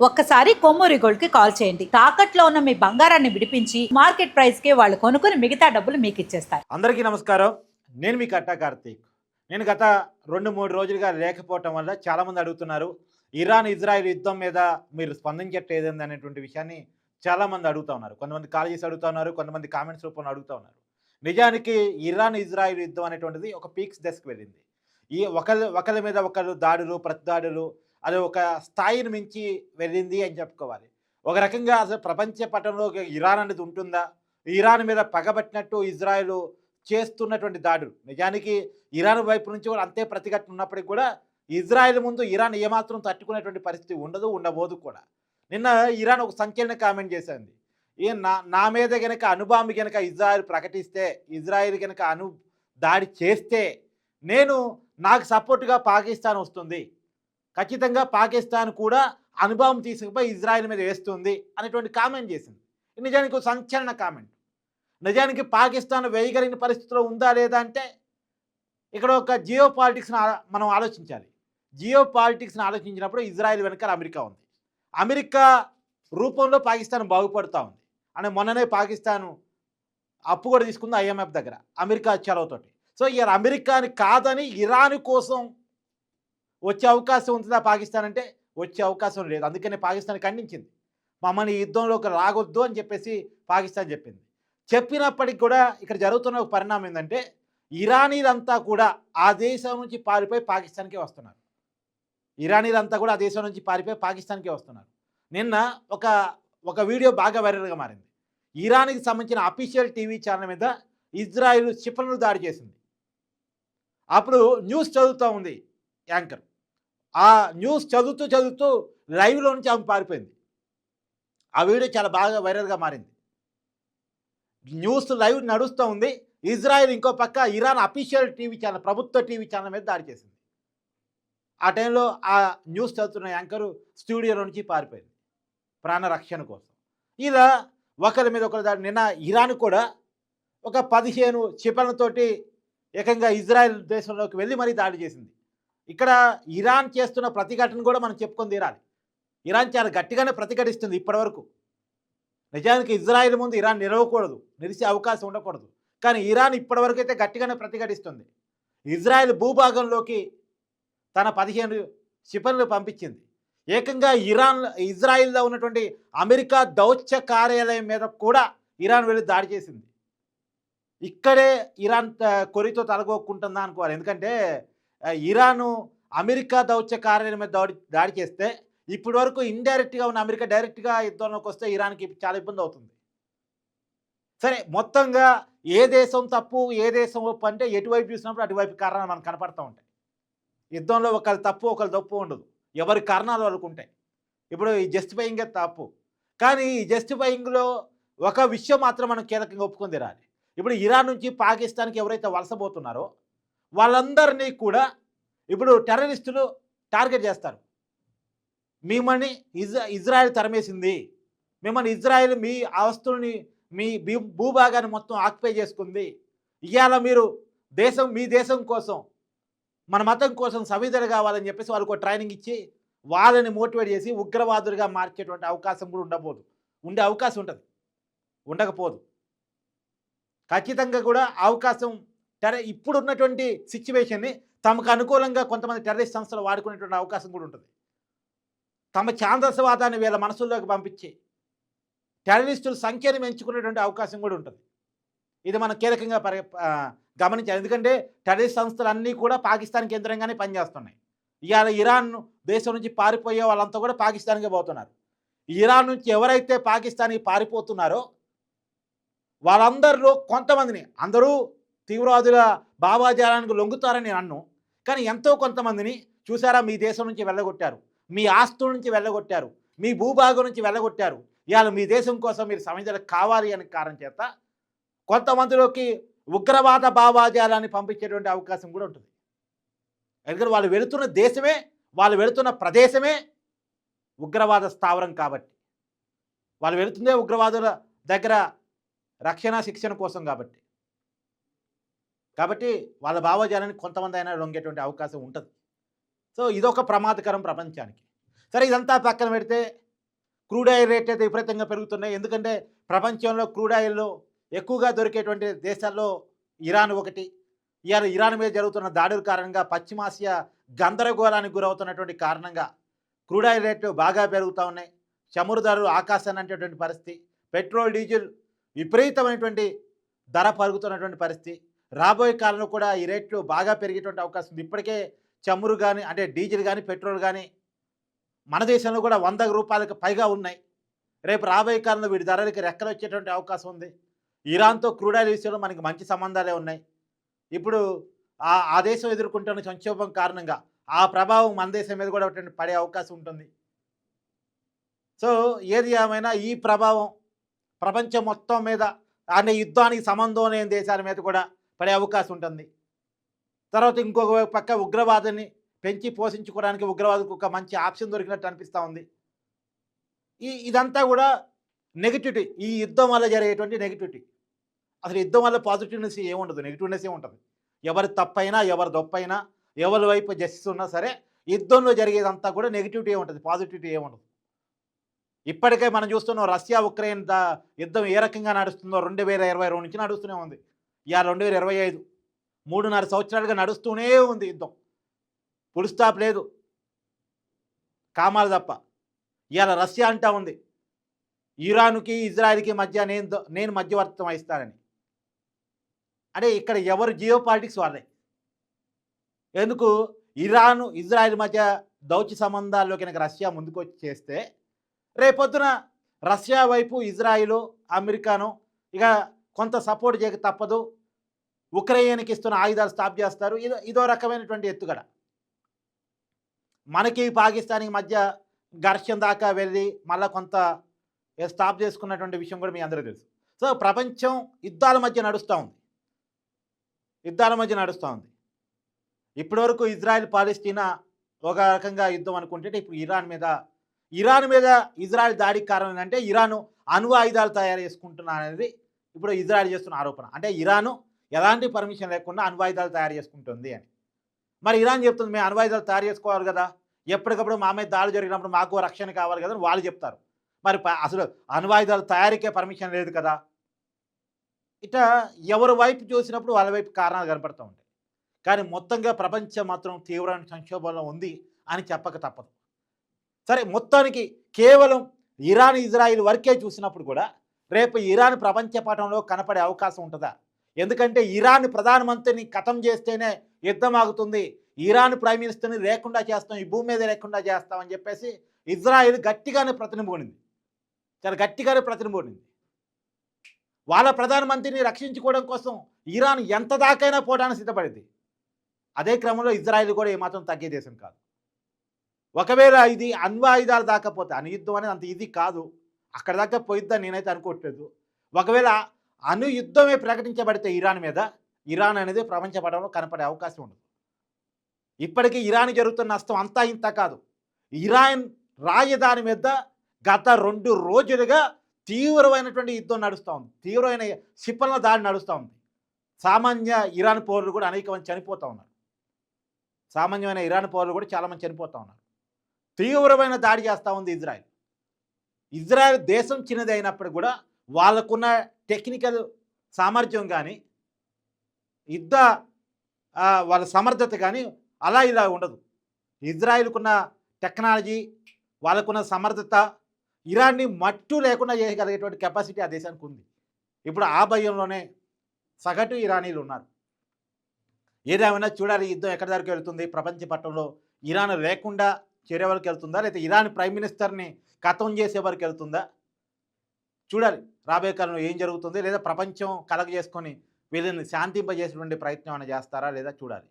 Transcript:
ఒక్కసారి కొమ్మూరి గోల్డ్ కి కాల్ చేయండి. తాకట్లో ఉన్న మీ బంగారాన్ని విడిపించి మార్కెట్ ప్రైస్ కి వాళ్ళు కొనుక్కుని మిగతా డబ్బులు మీకు ఇచ్చేస్తారు. అందరికీ నమస్కారం. నేను మీ కట్టా కార్తీక్. నేను గత 2-3 రోజులుగా లేకపోవటం వల్ల చాలామంది అడుగుతున్నారు. ఇరాన్, ఇజ్రాయెల్ యుద్ధం మీద మీరు స్పందించట్లేదండి అనేటువంటి విషయాన్ని చాలామంది అడుగుతా ఉన్నారు. కొంతమంది కాల్ చేసి అడుగుతా ఉన్నారు. కొంతమంది కామెంట్స్ రూపంలో అడుగుతా ఉన్నారు. నిజానికి ఇరాన్, ఇజ్రాయెల్ యుద్ధం అనేటువంటిది ఒక పీక్స్ దశకు వెళ్ళింది. ఈ ఒకళ్ళ మీద ఒకళ్ళు దాడులు, ప్రతిదాడులు అది ఒక స్థాయిని మించి వెళ్ళింది అని చెప్పుకోవాలి. ఒక రకంగా అసలు ప్రపంచ పటంలో ఇరాన్ అనేది ఉంటుందా? ఇరాన్ మీద పగబట్టినట్టు ఇజ్రాయెల్ చేస్తున్నటువంటి దాడులు నిజానికి ఇరాన్ వైపు నుంచి కూడా అంతే ప్రతిఘటన ఉన్నప్పటికీ కూడా ఇజ్రాయెల్ ముందు ఇరాన్ ఏమాత్రం తట్టుకునేటువంటి పరిస్థితి ఉండదు, ఉండబోదు కూడా. నిన్న ఇరాన్ ఒక సంచలన కామెంట్ చేసింది. నా మీద గనక అణుబాంబు గనక ఇజ్రాయెల్ ప్రకటిస్తే, ఇజ్రాయెల్ గనక దాడి చేస్తే నాకు సపోర్ట్గా పాకిస్తాన్ వస్తుంది, ఖచ్చితంగా పాకిస్తాన్ కూడా అణుబాంబు తీసుకుపోయి ఇజ్రాయెల్ మీద వేస్తుంది అనేటువంటి కామెంట్ చేసింది. నిజానికి ఒక సంచలన కామెంట్. నిజానికి పాకిస్తాన్ వేయగలిగిన పరిస్థితిలో ఉందా లేదా అంటే ఇక్కడ ఒక జియో పాలిటిక్స్ని మనం ఆలోచించాలి. జియో పాలిటిక్స్ని ఆలోచించినప్పుడు ఇజ్రాయెల్ వెనకాల అమెరికా ఉంది. అమెరికా రూపంలో పాకిస్తాన్ బాగుపడుతూ ఉంది. అంటే మొన్ననే పాకిస్తాన్ అప్పు కూడా తీసుకుంది IMF దగ్గర అమెరికా చొరవతోటి. సో ఇక అమెరికాని కాదని ఇరాన్ కోసం వచ్చే అవకాశం ఉంటుందా పాకిస్తాన్ అంటే? వచ్చే అవకాశం లేదు. అందుకనే పాకిస్తాన్ ఖండించింది. మమ్మల్ని ఈ యుద్ధంలోకి రాగొద్దు అని చెప్పేసి పాకిస్తాన్ చెప్పింది. చెప్పినప్పటికి కూడా ఇక్కడ జరుగుతున్న ఒక పరిణామం ఏంటంటే ఇరానీలంతా కూడా ఆ దేశం నుంచి పారిపోయి పాకిస్తాన్కే వస్తున్నారు. ఇరానీలంతా కూడా ఆ దేశం నుంచి పారిపోయి పాకిస్తాన్కే వస్తున్నారు. నిన్న ఒక వీడియో బాగా వైరల్గా మారింది. ఇరాన్కి సంబంధించిన అఫీషియల్ టీవీ ఛానల్ మీద ఇజ్రాయెల్ క్షిపణులు దాడి చేసింది. అప్పుడు న్యూస్ చదువుతూ ఉంది యాంకర్. ఆ న్యూస్ చదువుతూ లైవ్లో నుంచి ఆమె పారిపోయింది. ఆ వీడియో చాలా బాగా వైరల్గా మారింది. న్యూస్ లైవ్ నడుస్తూ ఉంది. ఇజ్రాయెల్ ఇంకో పక్క ఇరాన్ అఫీషియల్ టీవీ ఛానల్, ప్రభుత్వ టీవీ ఛానల్ మీద దాడి చేసింది. ఆ టైంలో ఆ న్యూస్ చదువుతున్న యాంకరు స్టూడియోలో నుంచి పారిపోయింది ప్రాణరక్షణ కోసం. ఇలా ఒకరి మీద ఒకరు దాడి. నిన్న ఇరాన్ కూడా ఒక 15 క్షిపణులతోటి ఏకంగా ఇజ్రాయెల్ దేశంలోకి వెళ్ళి మరీ దాడి చేసింది. ఇక్కడ ఇరాన్ చేస్తున్న ప్రతిఘటన కూడా మనం చెప్పుకొని తీరాలి. ఇరాన్ చాలా గట్టిగానే ప్రతిఘటిస్తుంది ఇప్పటివరకు. నిజానికి ఇజ్రాయెల్ ముందు ఇరాన్ నిలవకూడదు, నిలిచే అవకాశం ఉండకూడదు. కానీ ఇరాన్ ఇప్పటివరకు అయితే గట్టిగానే ప్రతిఘటిస్తుంది. ఇజ్రాయెల్ భూభాగంలోకి తన 15 క్షిపణులు పంపించింది. ఏకంగా ఇజ్రాయిల్లో ఉన్నటువంటి అమెరికా దౌత్య కార్యాలయం మీద కూడా ఇరాన్ వెళ్ళి దాడి చేసింది. ఇక్కడే ఇరాన్ కొరితో తలగొక్కుంటుందా అనుకోవాలి. ఎందుకంటే ఇరాను అమెరికా దౌత్య కార్యాలయం మీద దాడి చేస్తే ఇప్పటి వరకు ఇండైరెక్ట్గా ఉన్న అమెరికా డైరెక్ట్గా యుద్ధంలోకి వస్తే ఇరాన్కి చాలా ఇబ్బంది అవుతుంది. సరే, మొత్తంగా ఏ దేశం తప్పు ఏ దేశం ఒప్పు అంటే ఎటువైపు చూసినప్పుడు అటువైపు కారణాలు మనకు కనపడుతూ ఉంటాయి. యుద్ధంలో ఒకళ్ళు తప్పు ఒకళ్ళు తప్పు ఉండదు, ఎవరి కారణాలు వాళ్ళకు ఉంటాయి. ఇప్పుడు ఈ జస్టిఫైయింగే తప్పు. కానీ ఈ జస్టిఫైయింగ్లో ఒక విషయం మాత్రం మనం కీలకంగా ఒప్పుకొని తీరాలి. ఇప్పుడు ఇరాన్ నుంచి పాకిస్తాన్కి ఎవరైతే వలసపోతున్నారో వాళ్ళందరినీ కూడా ఇప్పుడు టెర్రరిస్టులు టార్గెట్ చేస్తారు. మిమ్మల్ని ఇజ్రాయెల్ తరిమేసింది, మిమ్మల్ని ఇజ్రాయెల్ మీ ఆస్తుల్ని మీ భూభాగాన్ని మొత్తం ఆక్యుపై చేసుకుంది, ఇవాళ మీరు మీ దేశం కోసం మన మతం కోసం సవిధలు కావాలని చెప్పేసి వాళ్ళకు ట్రైనింగ్ ఇచ్చి వాళ్ళని మోటివేట్ చేసి ఉగ్రవాదులుగా మార్చేటువంటి అవకాశం కూడా ఉండే అవకాశం ఉంటుంది, ఉండకపోదు. ఖచ్చితంగా కూడా అవకాశం ఇప్పుడు ఉన్నటువంటి సిచ్యువేషన్ని తమకు అనుకూలంగా కొంతమంది టెర్రరిస్ట్ సంస్థలు వాడుకునేటువంటి అవకాశం కూడా ఉంటుంది. తమ ఛాందసవాదాన్ని వీళ్ళ మనసుల్లోకి పంపించి టెర్రరిస్టుల సంఖ్యను పెంచుకునేటువంటి అవకాశం కూడా ఉంటుంది. ఇది మనం కీలకంగా గమనించాలి. ఎందుకంటే టెర్రరిస్ట్ సంస్థలన్నీ కూడా పాకిస్తాన్ కేంద్రంగానే పనిచేస్తున్నాయి. ఇవాళ ఇరాన్ దేశం నుంచి పారిపోయే వాళ్ళంతా కూడా పాకిస్తాన్కే పోతున్నారు. ఇరాన్ నుంచి ఎవరైతే పాకిస్తాన్కి పారిపోతున్నారో వాళ్ళందరిలో కొంతమందిని, అందరూ తీవ్రవాదుల భావాజాలానికి లొంగుతారని నేను అన్ను. కానీ ఎంతో కొంతమందిని చూసారా, మీ దేశం నుంచి వెళ్ళగొట్టారు, మీ ఆస్తుల నుంచి వెళ్ళగొట్టారు, మీ భూభాగం నుంచి వెళ్ళగొట్టారు. ఇవాళ మీ దేశం కోసం మీరు సమిధలు కావాలి అనే కారణం చేత కొంతమందిలోకి ఉగ్రవాద భావాజాలాన్ని పంపించేటువంటి అవకాశం కూడా ఉంటుంది. ఎందుకంటే వాళ్ళు వెళుతున్న దేశమే, వాళ్ళు వెళుతున్న ప్రదేశమే ఉగ్రవాద స్థావరం కాబట్టి, వాళ్ళు వెళుతుందే ఉగ్రవాదుల దగ్గర రక్షణ శిక్షణ కోసం కాబట్టి వాళ్ళ భావజాలానికి కొంతమంది అయినా లొంగేటువంటి అవకాశం ఉంటుంది. సో ఇదొక ప్రమాదకరం ప్రపంచానికి. సరే, ఇదంతా పక్కన పెడితే క్రూడ్ ఆయిల్ రేట్ అయితే విపరీతంగా పెరుగుతున్నాయి. ఎందుకంటే ప్రపంచంలో క్రూడ్ ఆయిల్ ఎక్కువగా దొరికేటువంటి దేశాల్లో ఇరాన్ ఒకటి. ఇవాళ ఇరాన్ మీద జరుగుతున్న దాడుల కారణంగా పశ్చిమాసియా గందరగోళానికి గురవుతున్నటువంటి కారణంగా క్రూడ్ ఆయిల్ రేట్లు బాగా పెరుగుతూ ఉన్నాయి. చమురు ధరలు ఆకాశాన్ని అంటేటువంటి పరిస్థితి. పెట్రోల్, డీజిల్ విపరీతమైనటువంటి ధర పరుగుతున్నటువంటి పరిస్థితి. రాబోయే కాలంలో కూడా ఈ రేట్లు బాగా పెరిగేటువంటి అవకాశం ఉంది. ఇప్పటికే చమురు కానీ అంటే డీజిల్ కానీ పెట్రోల్ కానీ మన దేశంలో కూడా 100 రూపాయలకు పైగా ఉన్నాయి. రేపు రాబోయే కాలంలో వీటి ధరలకి రెక్కలు వచ్చేటువంటి అవకాశం ఉంది. ఇరాన్తో క్రూడ్ ఆయిల్ విషయంలో మనకి మంచి సంబంధాలే ఉన్నాయి. ఇప్పుడు ఆ దేశం ఎదుర్కొంటున్న సంక్షోభం కారణంగా ఆ ప్రభావం మన దేశం మీద కూడా పడే అవకాశం ఉంటుంది. సో ఏది ఏమైనా ఈ ప్రభావం ప్రపంచం మొత్తం మీద అంటే యుద్ధానికి సంబంధం లేని దేశాల మీద కూడా పడే అవకాశం ఉంటుంది. తర్వాత ఇంకొక పక్క ఉగ్రవాదాన్ని పెంచి పోషించుకోవడానికి ఉగ్రవాదకు ఒక మంచి ఆప్షన్ దొరికినట్టు అనిపిస్తూ ఉంది. ఇదంతా కూడా నెగిటివిటీ. ఈ యుద్ధం వల్ల జరిగేటువంటి నెగిటివిటీ. అసలు యుద్ధం వల్ల పాజిటివ్నెస్ ఏముండదు, నెగిటివ్నెస్ ఉంటుంది. ఎవరి తప్పైనా ఎవరి దొప్పైనా ఎవరి వైపు జస్టిస్ ఉన్నా సరే యుద్ధంలో జరిగేదంతా కూడా నెగిటివిటీ ఉంటుంది, పాజిటివిటీ ఏముండదు. ఇప్పటికే మనం చూస్తున్నాం రష్యా ఉక్రెయిన్ యుద్ధం ఏ రకంగా నడుస్తుందో 2022 నుంచి నడుస్తూనే ఉంది. ఇవాళ 2025 3.5 సంవత్సరాలుగా నడుస్తూనే ఉంది యుద్ధం. ఫుల్ స్టాప్ లేదు, కామాలు తప్ప. ఇవాళ రష్యా అంటా ఉంది ఇరాన్కి ఇజ్రాయెల్కి మధ్య నేను మధ్యవర్తిత్వం వహిస్తానని. అంటే ఇక్కడ ఎవరు జియో పాలిటిక్స్ వాళ్ళే. ఎందుకు ఇరాన్ ఇజ్రాయెల్ మధ్య దౌత్య సంబంధాల్లో కనుక రష్యా ముందుకు వచ్చి చేస్తే రేపొద్దున రష్యా వైపు ఇజ్రాయిల్ అమెరికాను ఇక కొంత సపోర్ట్ చేయక తప్పదు. ఉక్రెయిన్కి ఇస్తున్న ఆయుధాలు స్టాప్ చేస్తారు. ఇదో రకమైనటువంటి ఎత్తుగడ. మనకి పాకిస్తాన్కి మధ్య ఘర్షణ దాకా వెళ్ళి మళ్ళీ కొంత స్టాప్ చేసుకున్నటువంటి విషయం కూడా మీ అందరికీ తెలుసు. సో ప్రపంచం యుద్ధాల మధ్య నడుస్తూ ఉంది. ఇప్పటివరకు ఇజ్రాయెల్ పాలస్తీనా ఒక రకంగా యుద్ధం అనుకుంటే ఇప్పుడు ఇరాన్ మీద ఇజ్రాయెల్ దాడికి కారణం ఏంటంటే ఇరాను అణు ఆయుధాలు తయారు చేసుకుంటున్నా అనేది ఇప్పుడు ఇజ్రాయెల్ చేస్తున్న ఆరోపణ. అంటే ఇరాను ఎలాంటి పర్మిషన్ లేకుండా అణు ఆయుధాలు తయారు చేసుకుంటుంది అని. మరి ఇరాన్ చెప్తుంది మేము అణు ఆయుధాలు తయారు చేసుకోవాలి కదా, ఎప్పటికప్పుడు మా మీద దాడులు జరిగినప్పుడు మాకు రక్షణ కావాలి కదా అని వాళ్ళు చెప్తారు. మరి అసలు అణు ఆయుధాలు తయారీకే పర్మిషన్ లేదు కదా. ఇట్లా ఎవరి వైపు చూసినప్పుడు వాళ్ళ వైపు కారణాలు కనపడుతూ ఉంటాయి. కానీ మొత్తంగా ప్రపంచం మాత్రం తీవ్రమైన సంక్షోభంలో ఉంది అని చెప్పక తప్పదు. సరే మొత్తానికి కేవలం ఇరాన్ ఇజ్రాయిల్ వరకే చూసినప్పుడు కూడా రేపు ఇరాన్ ప్రపంచ పటంలో కనపడే అవకాశం ఉంటుందా? ఎందుకంటే ఇరాన్ ప్రధానమంత్రిని ఖతం చేస్తేనే యుద్ధం ఆగుతుంది, ఇరాన్ ప్రైమ్ మినిస్టర్ని లేకుండా చేస్తాం, ఈ భూమి మీద లేకుండా చేస్తామని చెప్పేసి ఇజ్రాయిల్ గట్టిగానే ప్రతినిబోనింది. చాలా గట్టిగానే ప్రతినిబోనింది. వాళ్ళ ప్రధానమంత్రిని రక్షించుకోవడం కోసం ఇరాన్ ఎంత దాకైనా పోవడానికి సిద్ధపడింది. అదే క్రమంలో ఇజ్రాయిల్ కూడా ఏమాత్రం తగ్గే దేశం కాదు. ఒకవేళ ఇది అణ్వాయుధాలు దాకపోతే అణు యుద్ధం అనేది అంత ఇది కాదు, అక్కడ దాకా పోయిద్దని నేనైతే అనుకోవట్లేదు. ఒకవేళ అణు యుద్ధమే ప్రకటించబడితే ఇరాన్ మీద, ఇరాన్ అనేది ప్రపంచ పటంలో కనపడే అవకాశం ఉండదు. ఇప్పటికీ ఇరాన్ జరుగుతున్న నష్టం అంతా ఇంత కాదు. ఇరాన్ రాజధాని మీద గత 2 రోజులుగా తీవ్రమైనటువంటి యుద్ధం నడుస్తూ ఉంది. తీవ్రమైన క్షిపణుల దాడి నడుస్తూ ఉంది. సామాన్య ఇరాన్ పౌరులు కూడా అనేక మంది చనిపోతూ ఉన్నారు. సామాన్యమైన ఇరాన్ పౌరులు కూడా చాలామంది చనిపోతూ ఉన్నారు. తీవ్రమైన దాడి చేస్తూ ఉంది ఇజ్రాయెల్. ఇజ్రాయెల్ దేశం చిన్నది అయినప్పుడు కూడా వాళ్ళకున్న టెక్నికల్ సామర్థ్యం కానీ యుద్ధ వాళ్ళ సమర్థత కానీ అలా ఇలా ఉండదు. ఇజ్రాయెల్కున్న టెక్నాలజీ, వాళ్ళకున్న సమర్థత ఇరాన్ని మట్టు లేకుండా చేయగలిగేటువంటి కెపాసిటీ ఆ దేశానికి ఉంది. ఇప్పుడు ఆ భయంలోనే సగటు ఇరానీలు ఉన్నారు. ఏదేమైనా చూడాలి యుద్ధం ఎక్కడి వరకు వెళ్తుంది. ప్రపంచ పట్టణంలో ఇరాన్ లేకుండా చేరే వరకు వెళ్తుందా, లేకపోతే ఇరాన్ ప్రైమ్ మినిస్టర్ని ఖతం చేసే వరకు వెళ్తుందా చూడాలి. రాబోయే కాలంలో ఏం జరుగుతుంది, లేదా ప్రపంచం కలగ చేసుకొని వీళ్ళని శాంతింపజేసేటువంటి ప్రయత్నం ఏమైనా చేస్తారా లేదా చూడాలి.